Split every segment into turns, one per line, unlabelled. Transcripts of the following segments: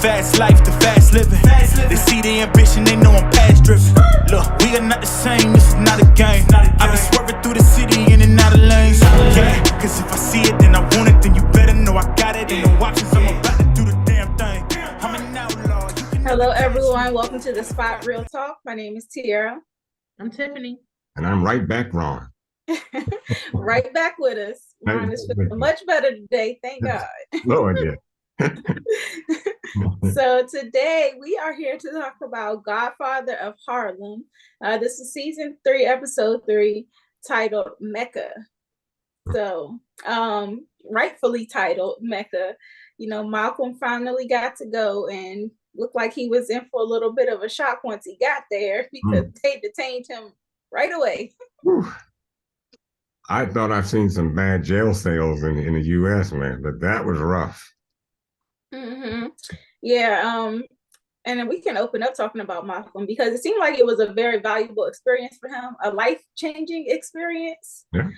fast life, the fast living. They see the ambition, they know I'm past driven. Look, we are not the same, this is not a game. I be swerving through the city in and out of lanes. Yeah, cause if I see it, then I want it, then you better know I got it. Ain't no options, I'm about to do the damn thing. I'm an outlaw.
Hello, everyone. Welcome to the Spot Real Talk. My name is Tiara.
I'm Tiffany.
And I'm right back, Ron.
Right back with us. Ron is feeling much better today, thank God.
Lord, yeah.
So today we are here to talk about GodFather of Harlem. This is season 3, episode 3, titled Mecca. So, rightfully titled Mecca. You know, Malcolm finally got to go and looked like he was in for a little bit of a shock once he got there because they detained him right away.
I thought I've seen some bad jail cells in the U.S., man, but that was rough.
Mm-hmm. Yeah, and then we can open up talking about Malcolm because it seemed like it was a very valuable experience for him, a life-changing experience.
Yeah.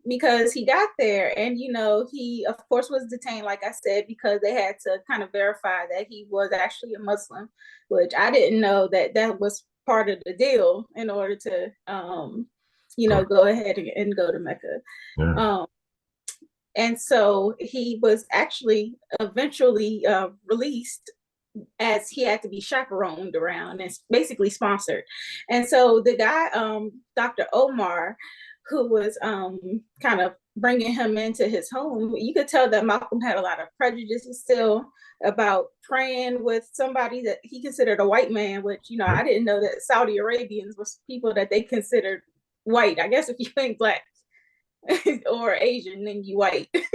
Because he got there and, you know, he, of course, was detained, like I said, because they had to kind of verify that he was actually a Muslim, which I didn't know that was part of the deal in order to, you know, go ahead and go to Mecca.
Yeah.
And so he was actually eventually released, as he had to be chaperoned around and basically sponsored. And so the guy, Dr. Omar, who was kind of bringing him into his home, you could tell that Malcolm had a lot of prejudices still about praying with somebody that he considered a white man, which, you know, I didn't know that Saudi Arabians was people that they considered white. I guess if you ain't black or Asian, then you white.
He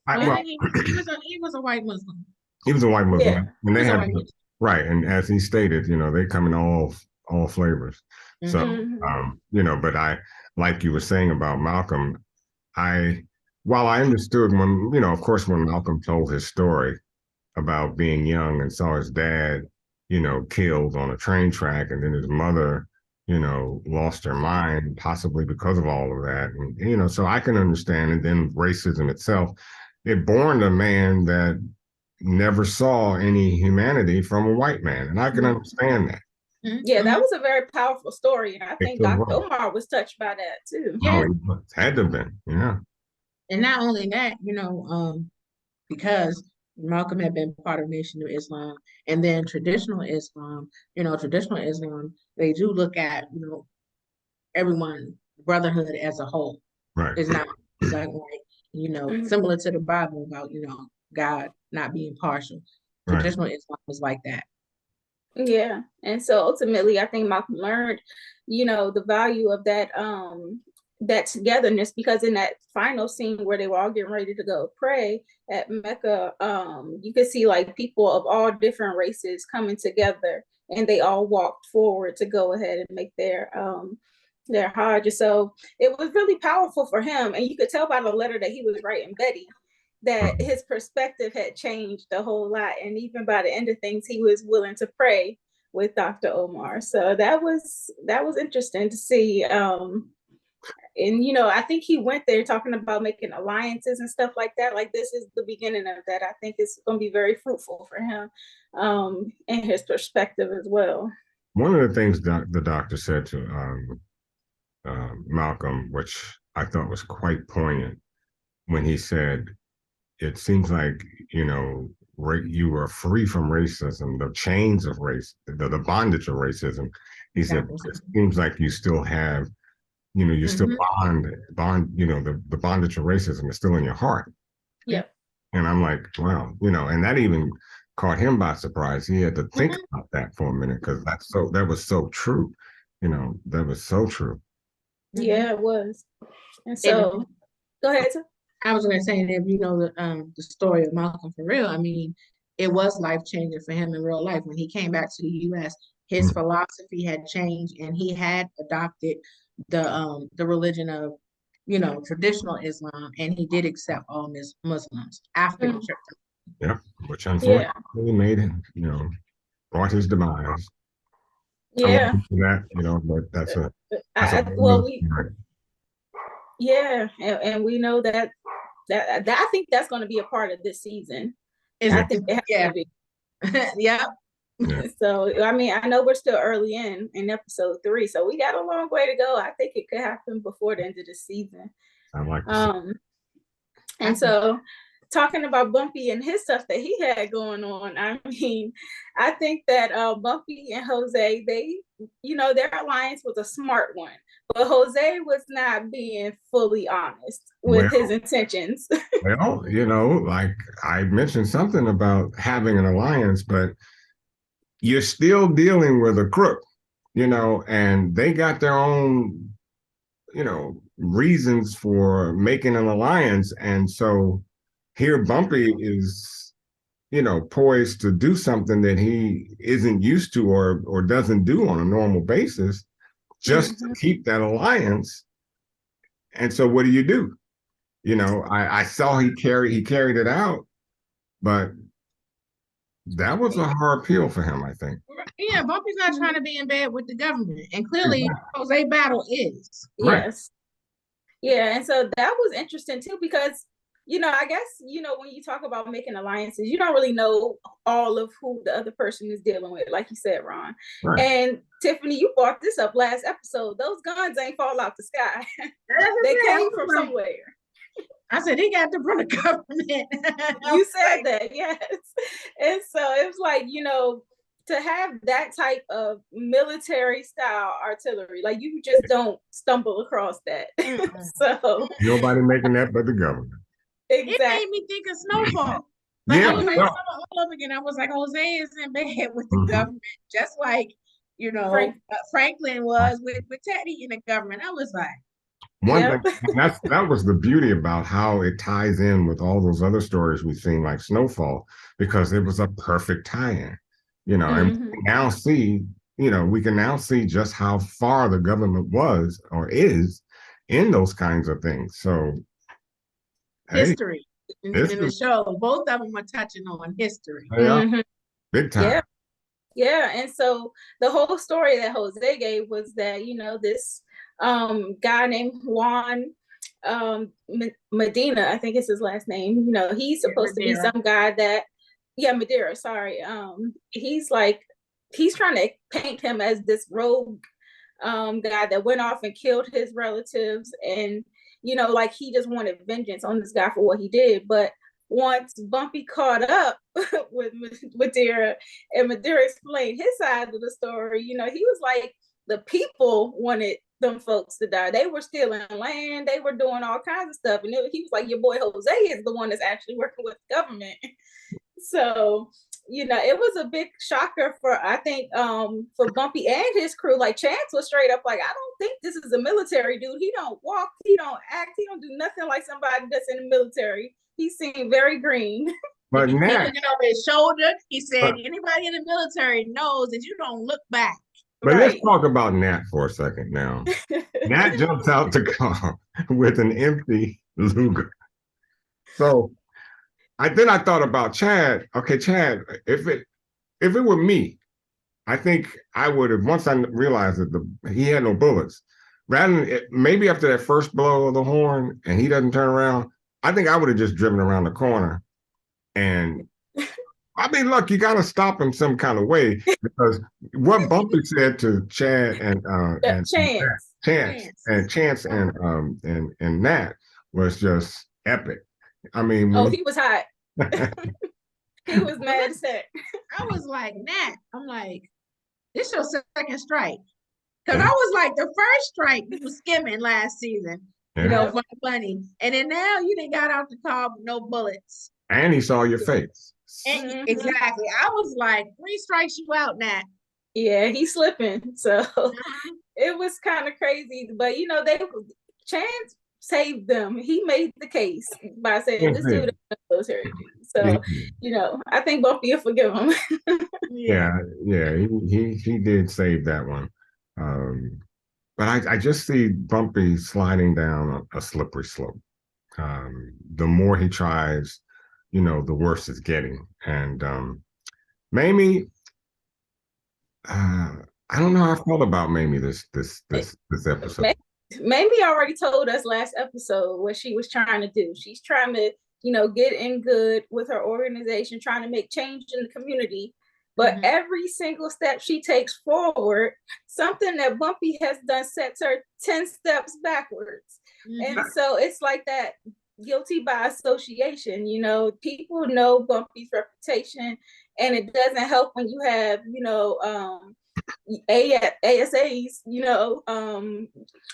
was a white Muslim.
He was a white Muslim.
Yeah.
And they had, right, and as he stated, you know, they come in all flavors. So, you know, but like you were saying about Malcolm, while I understood when, you know, of course, when Malcolm told his story about being young and saw his dad, you know, killed on a train track, and then his mother, you know, lost her mind, possibly because of all of that. And, you know, so I can understand. And then racism itself, it born a man that never saw any humanity from a white man. And I can understand that.
Yeah, that was a very powerful story. And I think Dr. Omar was touched by that too.
Yeah. Oh, it had to have been, yeah.
And not only that, you know, because Malcolm had been part of Nation of Islam, and then traditional Islam, you know, they do look at, you know, everyone, brotherhood as a whole.
Right.
It's not like, you know, similar to the Bible about, you know, God not being partial. Traditional Islam is like that.
Yeah. And so ultimately, I think Malcolm learned, you know, the value of that that togetherness, because in that final scene where they were all getting ready to go pray at Mecca, you could see like people of all different races coming together, and they all walked forward to go ahead and make their Hajj. So it was really powerful for him, and you could tell by the letter that he was writing Betty that his perspective had changed a whole lot, and even by the end of things, he was willing to pray with Dr. Omar. So that was interesting to see. And, you know, I think he went there talking about making alliances and stuff like that. Like, this is the beginning of that. I think it's going to be very fruitful for him and his perspective as well.
One of the things that the doctor said to Malcolm, which I thought was quite poignant, when he said, it seems like, you know, you were free from racism, the chains of race, the bondage of racism. He said, it seems like you still have, you know, you still bond, you know, the bondage of racism is still in your heart.
Yeah.
And I'm like, wow, you know, and that even caught him by surprise. He had to think about that for a minute, because that was so true. You know, that was so true.
Yeah, it was. And so, go ahead.
I was going to say that if you know the story of Malcolm for real, I mean, it was life-changing for him in real life. When he came back to the U.S., his philosophy had changed, and he had adopted the religion of, you know, traditional Islam, and he did accept all Muslims after the trip.
Yeah, which unfortunately made him, you know, brought his demise.
Yeah.
That, you know, but that's a
yeah, and we know that I think that's going to be a part of this season. I think it has to be.
Yep.
Yeah.
So I mean, I know we're still early in episode 3, so we got a long way to go. I think it could happen before the end of the season.
I like to see.
And so talking about Bumpy and his stuff that he had going on, I mean, I think that Bumpy and Jose, they, their alliance was a smart one, but Jose was not being fully honest with his intentions.
Well, like I mentioned something about having an alliance, but you're still dealing with a crook, and they got their own, reasons for making an alliance. And so here Bumpy is, poised to do something that he isn't used to or doesn't do on a normal basis just to keep that alliance. And so what do? I saw he carried it out, but that was a hard pill for him, I think.
Yeah, Bumpy's not trying to be in bed with the government, and clearly Jose Battle is.
Yes. Yeah, and so that was interesting too, because I guess when you talk about making alliances, you don't really know all of who the other person is dealing with, like you said, Ron. Right. And Tiffany, you brought this up last episode. Those guns ain't fall out the sky. They came from somewhere.
I said, he got to run the government.
You said that, yes. And so it was like, to have that type of military style artillery, like you just don't stumble across that. So
nobody making that but the government.
Exactly. It made me think of Snowfall. Like, I was like, all over again. I was like, Jose is in bed with the government, just like Franklin was with Teddy in the government. I was like,
thing, that was the beauty about how it ties in with all those other stories we've seen, like Snowfall, because it was a perfect tie-in, and we can now see just how far the government was or is in those kinds of things. So
history in the show, both of them are touching on history.
Yeah, big time.
Yeah, and so the whole story that Jose gave was that this guy named Juan Medina, I think is his last name. He's supposed to be some guy that, Madeira. Sorry, he's trying to paint him as this rogue guy that went off and killed his relatives, and like he just wanted vengeance on this guy for what he did. But once Bumpy caught up with Madeira and Madeira explained his side of the story, he was like, the people wanted them folks to die. They were stealing land. They were doing all kinds of stuff. And he was like, your boy Jose is the one that's actually working with the government. So, it was a big shocker I think, for Bumpy and his crew. Like Chance was straight up like, I don't think this is a military dude. He don't walk, he don't act, he don't do nothing like somebody that's in the military. He seemed very green.
But Nat,
looking over his shoulder, he said, anybody in the military knows that you don't look back.
But let's talk about Nat for a second now. Nat jumps out the car with an empty Luger. So I thought about Chad. Okay, Chad, if it were me, I think I would have, once I realized that he had no bullets, rather than maybe after that first blow of the horn and he doesn't turn around, I think I would have just driven around the corner. And I mean, look, you got to stop him some kind of way, because what Bumpy said to Chad and Chance and Nat was just epic. I mean,
he was hot. He was mad sick.
I was like, Nat, I'm like, this your second strike. Because I was like, the first strike you was skimming last season, for the money. And then now you done got out the car with no bullets.
And he saw your face.
Exactly. I was like, 3 strikes you out, Nat.
Yeah, he's slipping. So it was kind of crazy. But Chance saved them. He made the case by saying this dude is a military dude. So, I think Bumpy will forgive him.
Yeah, he did save that one. But I just see Bumpy sliding down a slippery slope. The more he tries, the worse it's getting. And Mamie, I don't know how I felt about Mamie this episode.
Mamie already told us last episode what she was trying to do. She's trying to, getting good with her organization, trying to make change in the community. But every single step she takes forward, something that Bumpy has done sets her 10 steps backwards. And so it's like that guilty by association. People know Bumpy's reputation, and it doesn't help when you have, ASAs,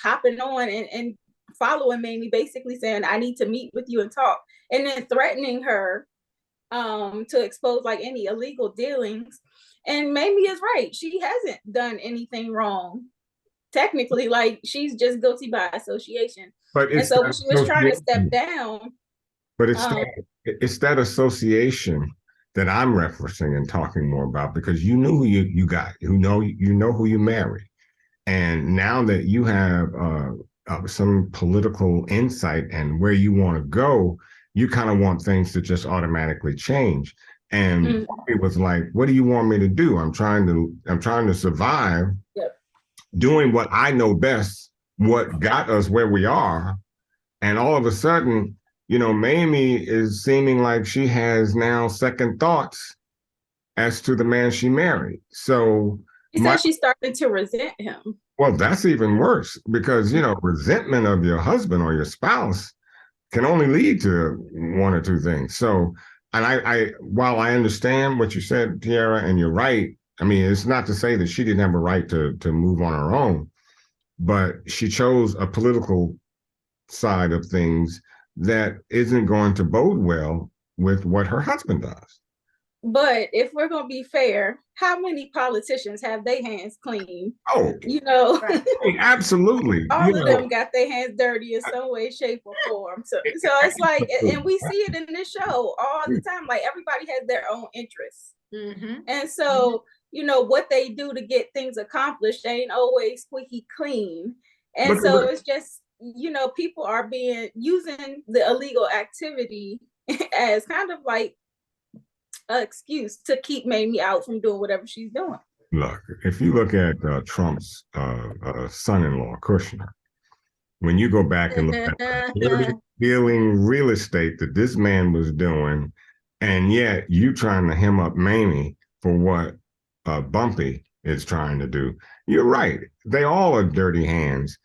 hopping on and following Mamie, basically saying, I need to meet with you and talk, and then threatening her to expose like any illegal dealings. And Mamie is right. She hasn't done anything wrong. Technically, like, she's just guilty by association.
But
and so when she was trying to step down.
But it's that association that I'm referencing and talking more about, because you knew who you got, you know who you married. And now that you have some political insight and where you want to go, you kind of want things to just automatically change. And it was like, what do you want me to do? I'm trying to survive, doing what I know best, what got us where we are. And all of a sudden, Mamie is seeming like she has now second thoughts as to the man she married. So
she said she started to resent him.
Well, that's even worse, because, resentment of your husband or your spouse can only lead to one or two things. So, and while I understand what you said, Tiara, and you're right, I mean, it's not to say that she didn't have a right to move on her own, but she chose a political side of things that isn't going to bode well with what her husband does.
But if we're going to be fair, how many politicians have their hands clean?
Oh, absolutely.
All of them got their hands dirty in some way, shape, or form. So it's like, and we see it in this show all the time. Like, everybody has their own interests. And so, what they do to get things accomplished ain't always squeaky clean. And so it's just, people are using the illegal activity as kind of like an excuse to keep Mamie out from doing whatever she's doing.
Look, if you look at Trump's son-in-law, Kushner, when you go back and look at the dealing real estate that this man was doing, and yet you trying to hem up Mamie for what Bumpy is trying to do, you're right. They all are dirty hands.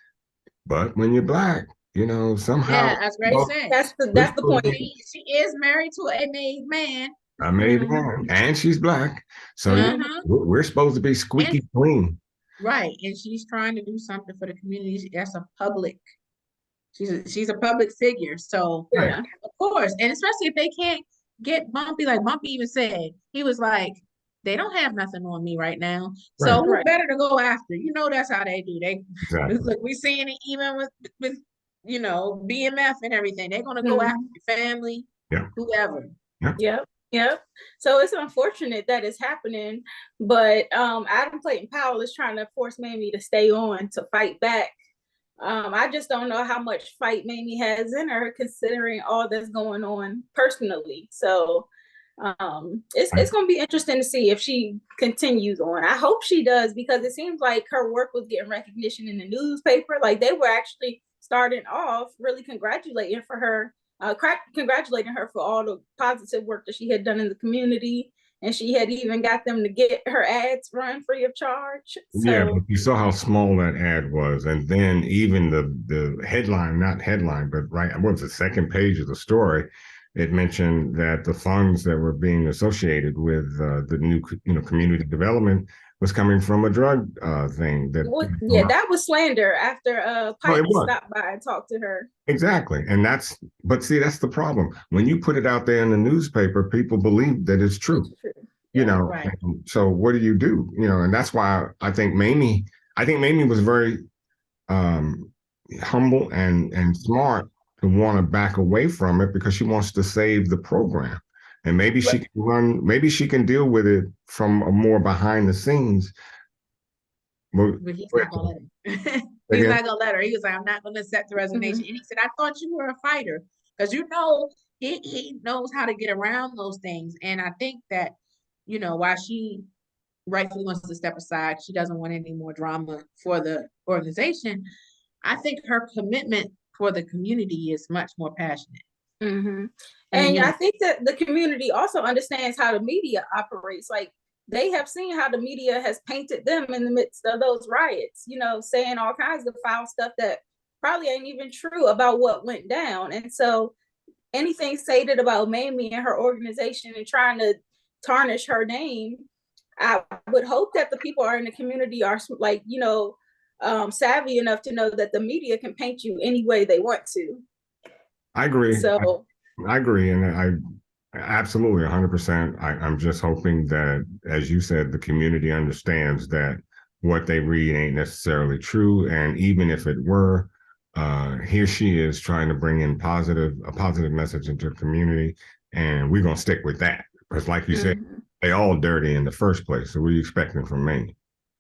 But when you're Black, somehow.
Yeah, that's what I said.
That's the point.
She is married to a made man.
A made man, and she's Black, so we're supposed to be squeaky clean.
Right, and she's trying to do something for the community. That's a public. She's a public figure, so of course, and especially if they can't get Bumpy, like Bumpy even said, he was like, they don't have nothing on me right now, so who better to go after? That's how they do. Look, we're seeing it even with BMF and everything. They're gonna go after your family, whoever.
Yep. So it's unfortunate that it's happening, but Adam Clayton Powell is trying to force Mamie to stay on to fight back. I just don't know how much fight Mamie has in her, considering all that's going on personally. So it's going to be interesting to see if she continues on. I hope she does, because it seems like her work was getting recognition in the newspaper. Like, they were actually starting off really congratulating her for all the positive work that she had done in the community. And she had even got them to get her ads run free of charge.
But you saw how small that ad was. And then even the headline, not headline, but what was the second page of the story, it mentioned that the funds that were being associated with the new community development was coming from a drug thing.
That was slander after Pipe stopped by and talked to her.
Exactly. And that's the problem. When you put it out there in the newspaper, people believe that it's true. Right. So what do you do? And that's why I think Mamie was very humble and smart to want to back away from it, because she wants to save the program. And maybe she can deal with it from a more behind the scenes.
But he's not gonna let her. He's not gonna let her. He was like, I'm not gonna accept the resignation. And he said, I thought you were a fighter, because he knows how to get around those things. And I think that, while she rightfully wants to step aside, she doesn't want any more drama for the organization. I think her commitment for the community is much more passionate.
And I think that the community also understands how the media operates. Like, they have seen how the media has painted them in the midst of those riots, you know, saying all kinds of foul stuff that probably ain't even true about what went down. And so anything stated about Mamie and her organization and trying to tarnish her name, I would hope that the people are in the community are, like, you know, savvy enough to know that the media can paint you any way they want to.
I agree.
So
I agree, and I absolutely 100%. I'm just hoping that, as you said, the community understands that what they read ain't necessarily true, and even if it were, here she is trying to bring in a positive message into the community, and we're gonna stick with that because, like you said, they all dirty in the first place. So what are you expecting from me?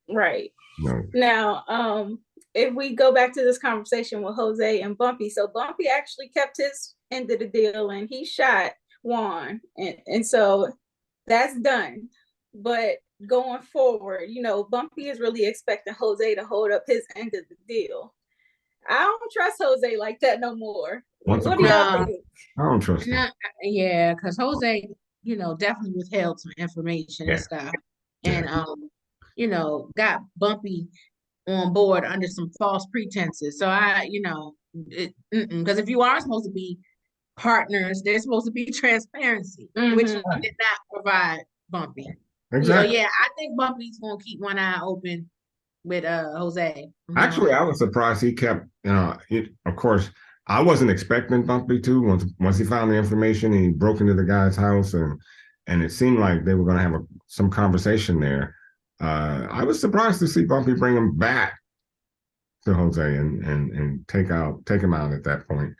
Right.
No.
Now, if we go back to this conversation with Jose and Bumpy, so Bumpy actually kept his end of the deal and he shot Juan, and so that's done. But going forward, you know, Bumpy is really expecting Jose to hold up his end of the deal. I don't trust Jose like that no more. What do y'all think?
I don't trust him.
Yeah, because Jose, you know, definitely withheld some information and stuff. And you know, got Bumpy on board under some false pretenses. So you know, because if you are supposed to be partners, there's supposed to be transparency, which he did not provide Bumpy.
Exactly.
So yeah, I think Bumpy's gonna keep one eye open with Jose.
Actually, I was surprised he kept, you know, of course, I wasn't expecting Bumpy to once he found the information and he broke into the guy's house and it seemed like they were going to have some conversation there. I was surprised to see Bumpy bring him back to Jose and take him out at that point.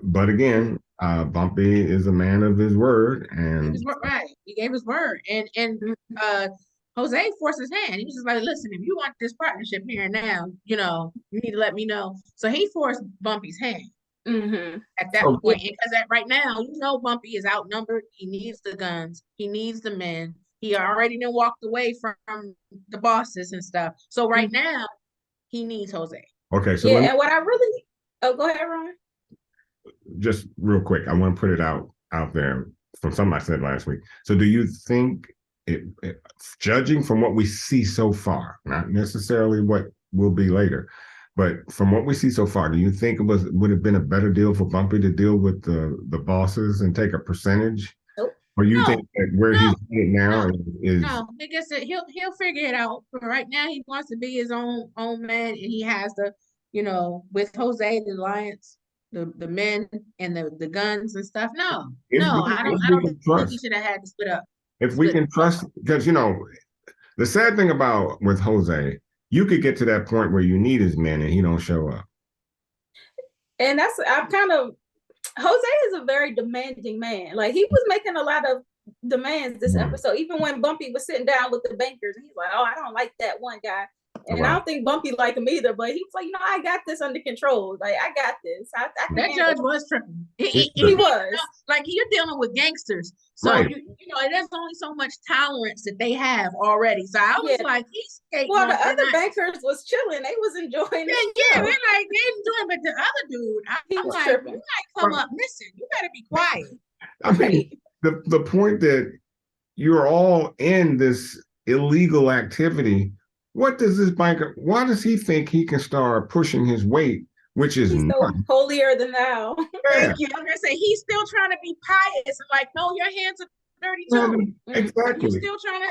But again, Bumpy is a man of his word, and
he gave his word, and Jose forced his hand. He was just like, "Listen, if you want this partnership here and now, you know, you need to let me know." So he forced Bumpy's hand at that point, because right now, you know, Bumpy is outnumbered. He needs the guns. He needs the men. He already done walked away from the bosses and stuff. So right now, he needs Jose.
Okay, so
and what I really, go ahead, Ron.
Just real quick, I want to put it out there from something I said last week. So do you think judging from what we see so far, not necessarily what will be later, but from what we see so far, do you think would have been a better deal for Bumpy to deal with the bosses and take a percentage?
Nope.
Or you think that where he's at now is
no? I guess he'll figure it out. But right now, he wants to be his own man, and he has the, you know, with Jose, the alliance, the men and the guns and stuff. No, I don't think he should have had to split up.
If we can trust, because, you know, the sad thing about with Jose, you could get to that point where you need his men and he don't show up.
And Jose is a very demanding man. Like, he was making a lot of demands this episode, even when Bumpy was sitting down with the bankers and he's like, "Oh, I don't like that one guy." And I don't think Bumpy liked him either, but he was like, "You know, I got this under control. Like, I got this."
That judge was tripping.
He was.
You know, like, you're dealing with gangsters. So, you know, there's only so much tolerance that they have already. So I was like, he's skating.
Well, the other bankers was chilling. They was enjoying it.
Yeah, we're like, they enjoying, but the other dude, I'm like, tripping. You might come up missing. You better be quiet.
I mean, the point that you're all in this illegal activity. What does this banker, why does he think he can start pushing his weight, which is
so holier than thou?
Thank you. I'm going to say, he's still trying to be pious. Like, no, your hands are dirty too.
Exactly.
He's still trying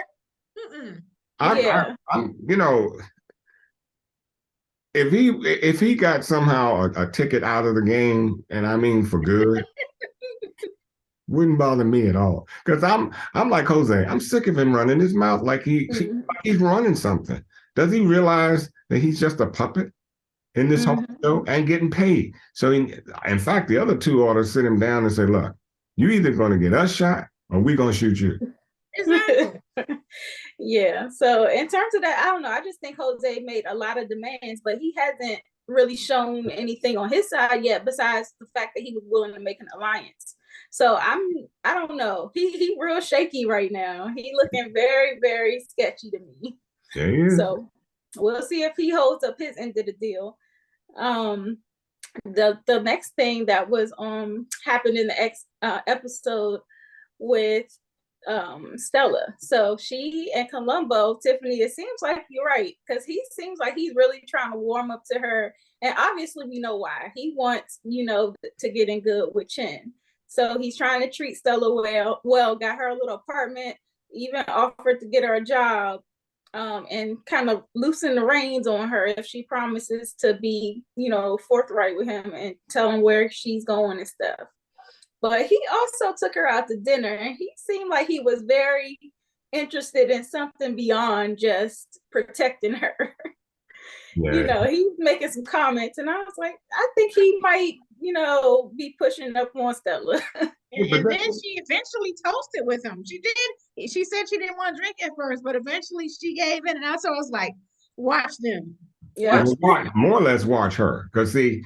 to,
I'm, you know, if he got somehow a ticket out of the game, and I mean for good, wouldn't bother me at all. Because I'm like Jose, I'm sick of him running his mouth like he's running something. Does he realize that he's just a puppet in this whole show and getting paid? So in fact, the other two ought to sit him down and say, "Look, you either going to get us shot or we're going to shoot you."
Exactly.
Yeah. So in terms of that, I don't know. I just think Jose made a lot of demands, but he hasn't really shown anything on his side yet, besides the fact that he was willing to make an alliance. So I don't know. He real shaky right now. He looking very, very sketchy to me.
Yeah.
So we'll see if he holds up his end of the deal. the next thing that was happened in the episode with Stella. So she and Columbo, Tiffany, it seems like you're right, because he seems like he's really trying to warm up to her. And obviously we know why. He wants, to get in good with Chin. So he's trying to treat Stella well, got her a little apartment, even offered to get her a job, and kind of loosen the reins on her if she promises to be, forthright with him and tell him where she's going and stuff. But he also took her out to dinner, and he seemed like he was very interested in something beyond just protecting her.
Yeah.
He's making some comments, and I was like, I think he might, be pushing up on Stella.
And then she eventually toasted with him. She did. She said she didn't want to drink at first, but eventually she gave in, and I was like, watch them.
Yeah.
More or less watch her, because see,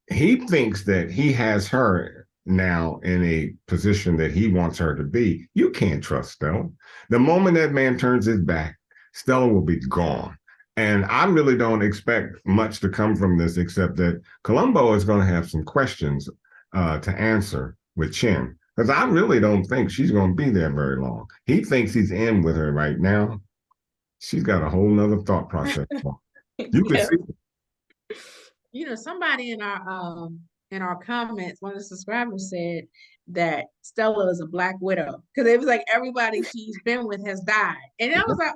he thinks that he has her now in a position that he wants her to be. You can't trust Stella. The moment that man turns his back, Stella will be gone. And I really don't expect much to come from this, except that Columbo is going to have some questions to answer with Chin, because I really don't think she's going to be there very long. He thinks he's in with her right now. She's got a whole nother thought process. You can see.
Somebody in our comments, one of the subscribers said that Stella is a Black Widow, because it was like everybody she's been with has died, and I was like,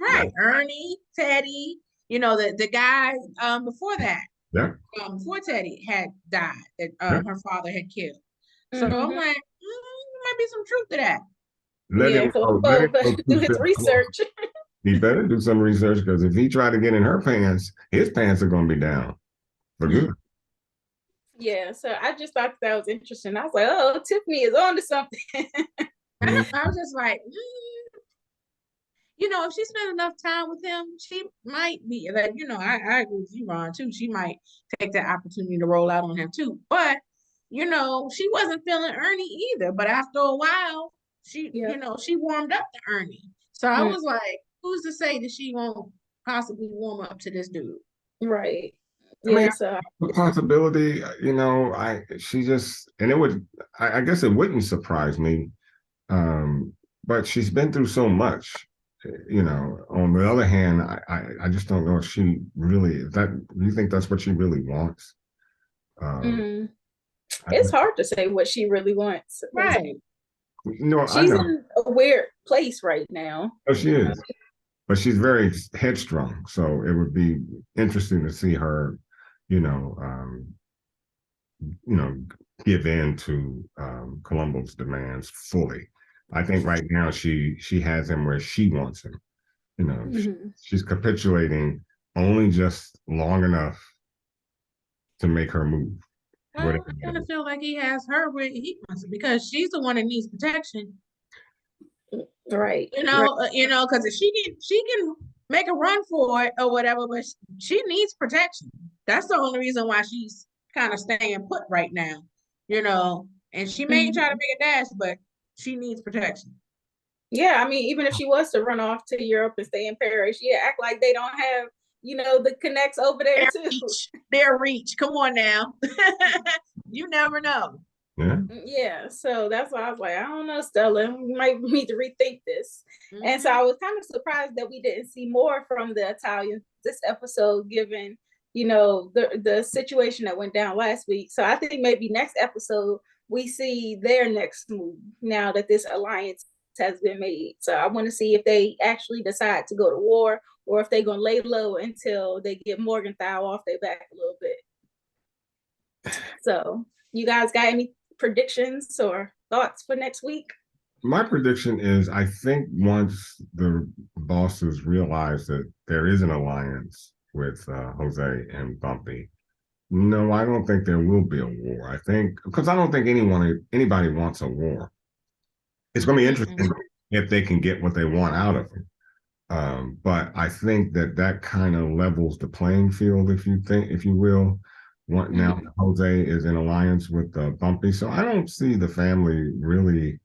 right, Ernie, Teddy, the guy before that, before Teddy had died, that her father had killed. So I'm like, there might be some truth to that.
Let him
do his research.
He better do some research, because if he try to get in her pants, his pants are going to be down for good.
Yeah, so I just thought that was interesting. I was like, oh, Tiffany is on to something.
I was just like, if she spent enough time with him, she might be like, I agree with you, Ron, too. She might take that opportunity to roll out on him too. But, she wasn't feeling Ernie either. But after a while, she warmed up to Ernie. So I was like, who's to say that she won't possibly warm up to this dude?
Right.
Yeah, so the possibility, she just, and it would, I guess it wouldn't surprise me. But she's been through so much. On the other hand, I just don't know if she really, do you think that's what she really wants?
It's hard to say what she really wants.
Right.
She's in a weird place right now.
Oh, she is. But she's very headstrong. So it would be interesting to see her, give in to Columbo's demands fully. I think right now she has him where she wants him. She's capitulating only just long enough to make her move.
Well, I kind of feel like he has her where he wants it, because she's the one that needs protection.
Right.
Because if she can make a run for it or whatever, but she needs protection. That's the only reason why she's kind of staying put right now. And she may try to make a dash, but she needs protection.
Yeah, I mean, even if she was to run off to Europe and stay in Paris, act like they don't have, the connects over there too.
Their reach. Come on now. You never know.
Yeah, so that's why I was like, I don't know, Stella, we might need to rethink this. And so I was kind of surprised that we didn't see more from the Italians this episode, given, the situation that went down last week. So I think maybe next episode we see their next move now that this alliance has been made. So I want to see if they actually decide to go to war, or if they're going to lay low until they get Morgenthau off their back a little bit. So you guys got any predictions or thoughts for next week?
My prediction is, I think once the bosses realize that there is an alliance with Jose and Bumpy, no, I don't think there will be a war. I think, because I don't think anybody wants a war. It's going to be interesting if they can get what they want out of them. But I think that kind of levels the playing field, if you will. Now Jose is in alliance with Bumpy, so I don't see the family really,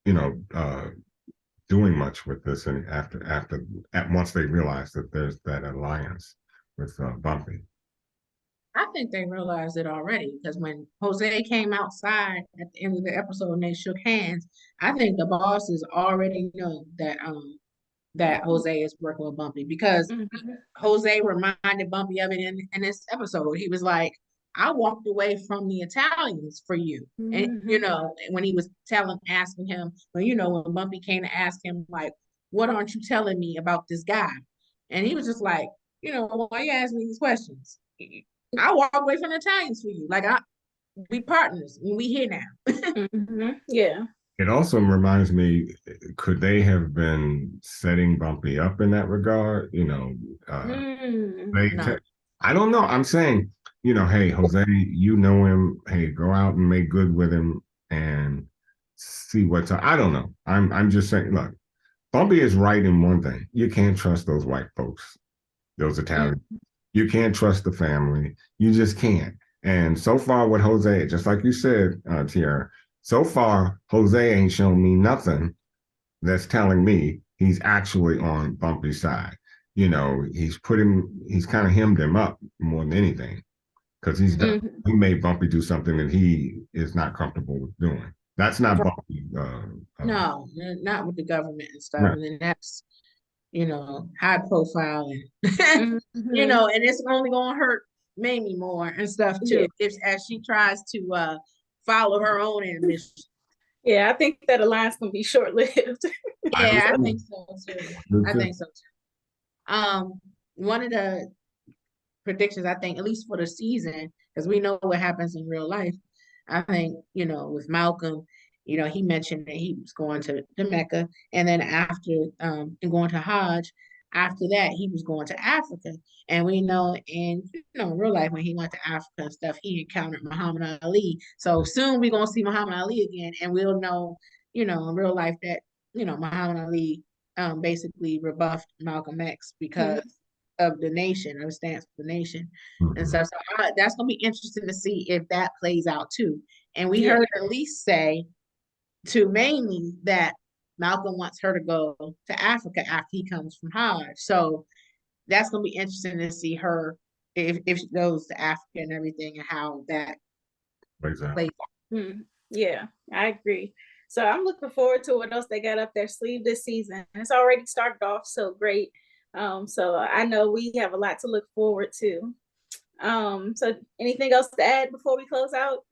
doing much with this. And once they realize that there's that alliance with Bumpy.
I think they realized it already because when Jose came outside at the end of the episode and they shook hands, I think the bosses already know that Jose is working with Bumpy because Jose reminded Bumpy of it in this episode. He was like, I walked away from the Italians for you. And, when he was asking him, when Bumpy came to ask him, like, what aren't you telling me about this guy? And he was just like, why you ask me these questions? I walk away from the Italians for you. Like, we partners and we here now.
Yeah.
It also reminds me, could they have been setting Bumpy up in that regard? I don't know. I'm saying, hey, Jose, you know him. Hey, go out and make good with him and see what's up. I don't know. I'm just saying, look, Bumpy is right in one thing. You can't trust those white folks, those Italians. You can't trust the family. You just can't. And so far with Jose, just like you said, Tiara, so far, Jose ain't shown me nothing that's telling me he's actually on Bumpy's side. He's kind of hemmed him up more than anything because he made Bumpy do something that he is not comfortable with doing. That's not Bumpy.
No, not with the government and stuff. No. And then that's, high profile and, and it's only going to hurt Mamie more and stuff too, as she tries to follow her own ambition.
Yeah, I think that alliance can be short-lived.
Yeah, I think so too. One of the predictions, I think, at least for the season, because we know what happens in real life, I think, with Malcolm, he mentioned that he was going to Mecca, and then after going to Hajj, after that, he was going to Africa. And we know in real life, when he went to Africa and stuff, he encountered Muhammad Ali. So soon we're going to see Muhammad Ali again, and we'll know, in real life that, Muhammad Ali basically rebuffed Malcolm X because of the nation, of the stance of the nation and stuff. So that's going to be interesting to see if that plays out too. And we heard Elise say to Mamie that Malcolm wants her to go to Africa after he comes from Hajj. So that's going to be interesting to see her if she goes to Africa and everything and how that plays out.
Yeah, I agree. So I'm looking forward to what else they got up their sleeve this season. It's already started off so great. So I know we have a lot to look forward to. So anything else to add before we close out?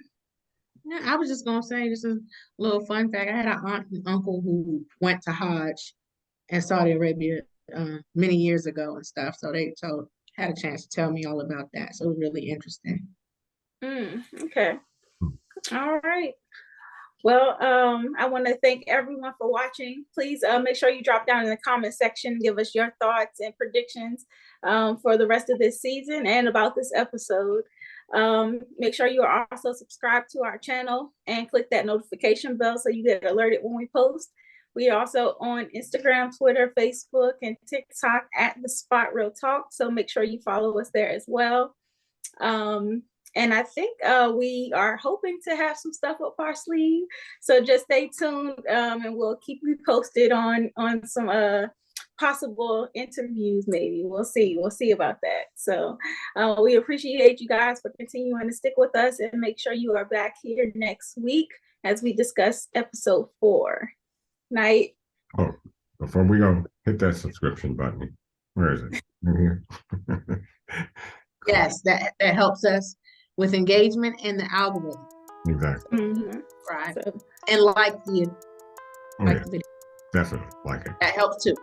Yeah, I was just going to say, just a little fun fact. I had an aunt and uncle who went to Hajj in Saudi Arabia many years ago and stuff. So they had a chance to tell me all about that. So it was really interesting.
Okay. All right. Well, I want to thank everyone for watching. Please make sure you drop down in the comment section, give us your thoughts and predictions for the rest of this season and about this episode. Make sure you are also subscribed to our channel and click that notification bell so you get alerted when we post. We are also on Instagram, Twitter, Facebook, and TikTok at The Spot Real Talk. So make sure you follow us there as well. And I think we are hoping to have some stuff up our sleeve. So just stay tuned and we'll keep you posted on some possible interviews maybe. We'll see about that. So we appreciate you guys for continuing to stick with us and make sure you are back here next week as we discuss episode 4. Night.
Oh, before we go, hit that subscription button. Where is it? In here.
Yes, that helps us with engagement in the algorithm.
Exactly.
Right. So, and like the video.
Definitely like it.
That helps too.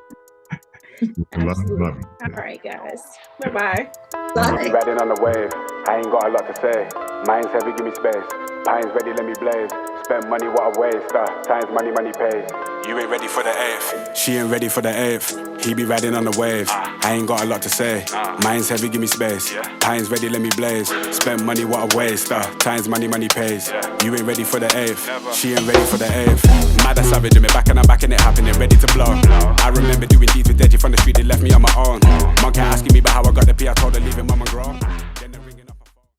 Love you.
All right, guys. Bye-bye.
Bye. Riding on the wave. I ain't got a lot to say. Mine's heavy, give me space. Pine's ready, let me blaze. Spend money, what a waste. Time's money pays.
You ain't ready for the 8th. She ain't ready for the 8th. He be riding on the wave. I ain't got a lot to say. Mine's heavy, give me space. Pine's ready, let me blaze. Spend money, what a waste. Time's money pays. You ain't ready for the 8th. She ain't ready for the 8th. Mad as savage, me back and I'm back and it happening, ready to blow. I remember doing deeds with Deji from the street, they left me on my own. Mom kept asking me about how I got the P, I told her leave it, mama grow.